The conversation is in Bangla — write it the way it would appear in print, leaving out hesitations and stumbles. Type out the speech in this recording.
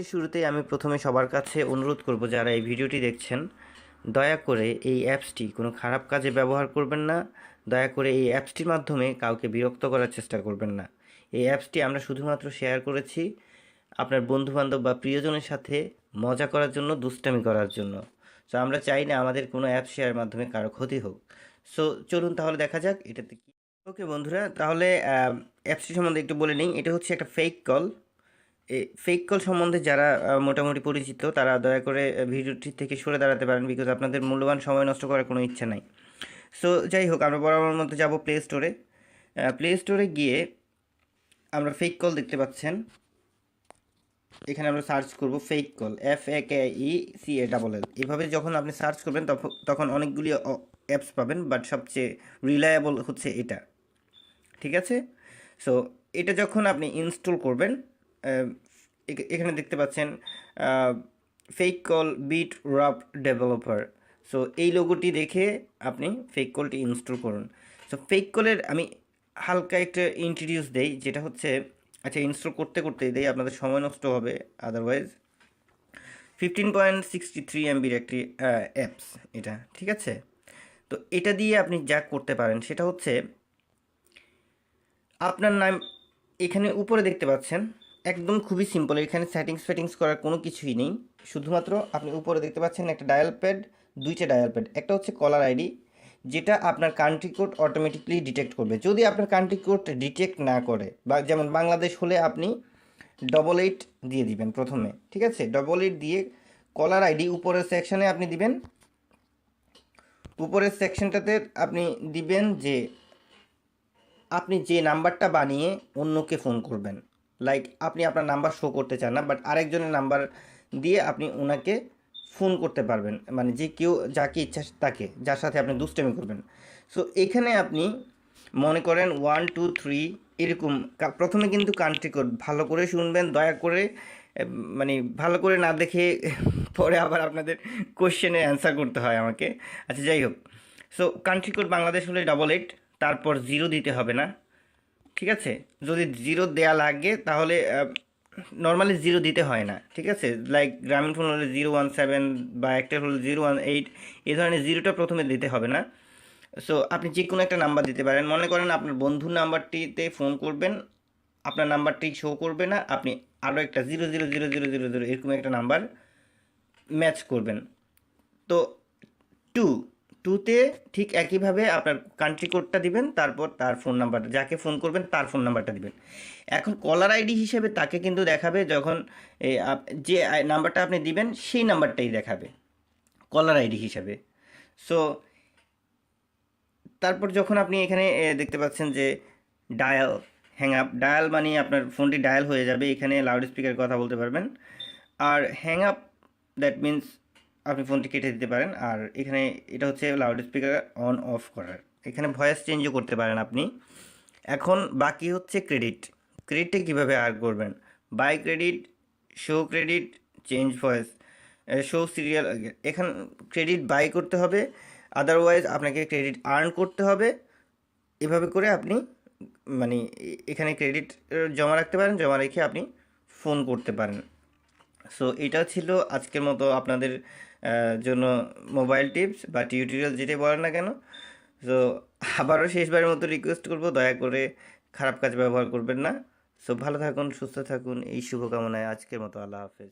ভিডিওটির শুরুতেই আমি প্রথমে সবার কাছে অনুরোধ করব, যারা এই ভিডিওটি দেখছেন, দয়া করে এই অ্যাপসটি কোনো খারাপ কাজে ব্যবহার করবেন না। দয়া করে এই অ্যাপসটির মাধ্যমে কাউকে বিরক্ত করার চেষ্টা করবেন না। এই অ্যাপসটি আমরা শুধুমাত্র শেয়ার করেছি আপনার বন্ধুবান্ধব বা প্রিয়জনের সাথে মজা করার জন্য, দুষ্টামি করার জন্য। সো আমরা চাই না আমাদের কোনো অ্যাপ শেয়ারের মাধ্যমে কারো ক্ষতি হোক। সো চলুন তাহলে দেখা যাক এটাতে কি। ওকে বন্ধুরা, তাহলে অ্যাপসটি সম্বন্ধে একটু বলে নিই। এটা হচ্ছে একটা ফেক কল। এই ফেক কল সম্বন্ধে যারা মোটামুটি পরিচিত, তারা দয়া করে ভিডিওটি থেকে সরে দাঁড়াতে পারেন, বিকজ আপনাদের মূল্যবান সময় নষ্ট করার কোনো ইচ্ছা নাই। সো যাই হোক, আমরা বরাবর মতো যাব প্লে স্টোরে। প্লে স্টোরে গিয়ে আমরা ফেক কল দেখতে পাচ্ছেন। এখানে আমরা সার্চ করব ফেক কল, FAKECALL। এভাবে যখন আপনি সার্চ করবেন তখন অনেকগুলি অ্যাপস পাবেন, বাট সবচেয়ে রিলায়েবল হচ্ছে এটা। ঠিক আছে? সো এটা যখন আপনি ইনস্টল করবেন, এখানে দেখতে পাচ্ছেন fake call beat rap developer. So এই লোগোটি দেখে আপনি ফেক কলটি ইনস্টল করুন। সো ফেক কলের আমি হালকা একটা ইন্ট্রোডিউস দেই, যেটা হচ্ছে, আচ্ছা ইনস্টল করতে করতেই দেই, আপনাদের সময় নষ্ট হবে আদারওয়াইজ। 15.63 MBর একটি অ্যাপস এটা। ঠিক আছে? তো এটা দিয়ে আপনি যা করতে পারেন সেটা হচ্ছে, আপনার নাম এখানে উপরে দেখতে পাচ্ছেন, একদম খুবই সিম্পল। এখানে সেটিংস করার কোনো কিছুই নেই। শুধুমাত্র আপনি উপরে দেখতে পাচ্ছেন একটা ডায়াল প্যাড, দুইটা ডায়াল প্যাড। একটা হচ্ছে কলার আইডি, যেটা আপনার কান্ট্রি কোড অটোমেটিকলি ডিটেক্ট করবে। যদি আপনার কান্ট্রি কোড ডিটেক্ট না করে, বা যেমন বাংলাদেশ হলে আপনি 88 দিয়ে দিবেন প্রথমে। ঠিক আছে? 88 দিয়ে কলার আইডি উপরের সেকশনে আপনি দিবেন। উপরের সেকশনটাতে আপনি দিবেন যে আপনি যে নাম্বারটা বানিয়ে অন্যকে ফোন করবেন। লাইক আপনি আপনার নাম্বার শো করতে চান না, বাট আরেকজনের নাম্বার দিয়ে আপনি ওনাকে ফোন করতে পারবেন, মানে যে কেউ যাকে ইচ্ছা তাকে, যার সাথে আপনি দুষ্টামি করবেন। সো এখানে আপনি মনে করেন 1 2 3 এরকম। প্রথমে কিন্তু কান্ট্রি কোড ভালো করে শুনবেন দয়া করে, মানে ভালো করে না দেখে পরে আবার আপনাদের কোশ্চেনের অ্যান্সার করতে হয় আমাকে। আচ্ছা যাই হোক, সো কান্ট্রি কোড বাংলাদেশ হলে 88, তারপর 0 দিতে হবে না। ঠিক আছে? যদি 0 দেয়া লাগে তাহলে নর্মালি 0 দিতে হয় না। ঠিক আছে? লাইক গ্রামীণ ফোন হলে 017 বা একটা হলে 018, এই ধরনের 0টা প্রথমে দিতে হবে না। সো আপনি যে কোনো একটা নাম্বার দিতে পারেন। মনে করেন আপনার বন্ধুর নাম্বারটিতে ফোন করবেন, আপনার নাম্বারটি শো করবে না, আপনি আরও একটা 0000000 এরকম একটা নাম্বার ম্যাচ করবেন। তো টু টুতে ঠিক একইভাবে আপনার কান্ট্রি কোডটা দিবেন, তারপর তার ফোন নাম্বারটা, যাকে ফোন করবেন তার ফোন নাম্বারটা দিবেন। এখন কলার আইডি হিসেবে তাকে কিন্তু দেখাবে যখন যে নাম্বারটা আপনি দিবেন সেই নাম্বারটাই দেখাবে কলার আইডি হিসাবে। সো তারপর যখন আপনি এখানে দেখতে পাচ্ছেন যে ডায়াল হ্যাং আপ, ডায়াল মানে আপনার ফোনটি ডায়াল হয়ে যাবে, এখানে লাউড স্পিকার কথা বলতে পারবেন। আর হ্যাং আপ, দ্যাট মিন্স আপনি ফোনটি কেটে দিতে পারেন। আর এখানে এটা হচ্ছে লাউড স্পিকার অন অফ করার, এখানে ভয়েস চেঞ্জও করতে পারেন আপনি। এখন বাকি হচ্ছে ক্রেডিট। ক্রেডিটে কীভাবে আর করবেন? Buy credit, show credit, change voice, show serial. এখান ক্রেডিট বাই করতে হবে, আদারওয়াইজ আপনাকে ক্রেডিট আর্ন করতে হবে। এভাবে করে আপনি মানে এখানে ক্রেডিট জমা রাখতে পারেন, জমা রেখে আপনি ফোন করতে পারেন। সো এটা ছিল আজকের মতো আপনাদের জন্য মোবাইল টিপস বা টিউটোরিয়াল, যেটাই বলেন না কেন। সো আবারও শেষবারের মতো রিকোয়েস্ট করব, দয়া করে খারাপ কাজ ব্যবহার করবেন না। সো ভালো থাকুন, সুস্থ থাকুন, এই শুভকামনায় আজকের মতো আল্লাহ হাফেজ।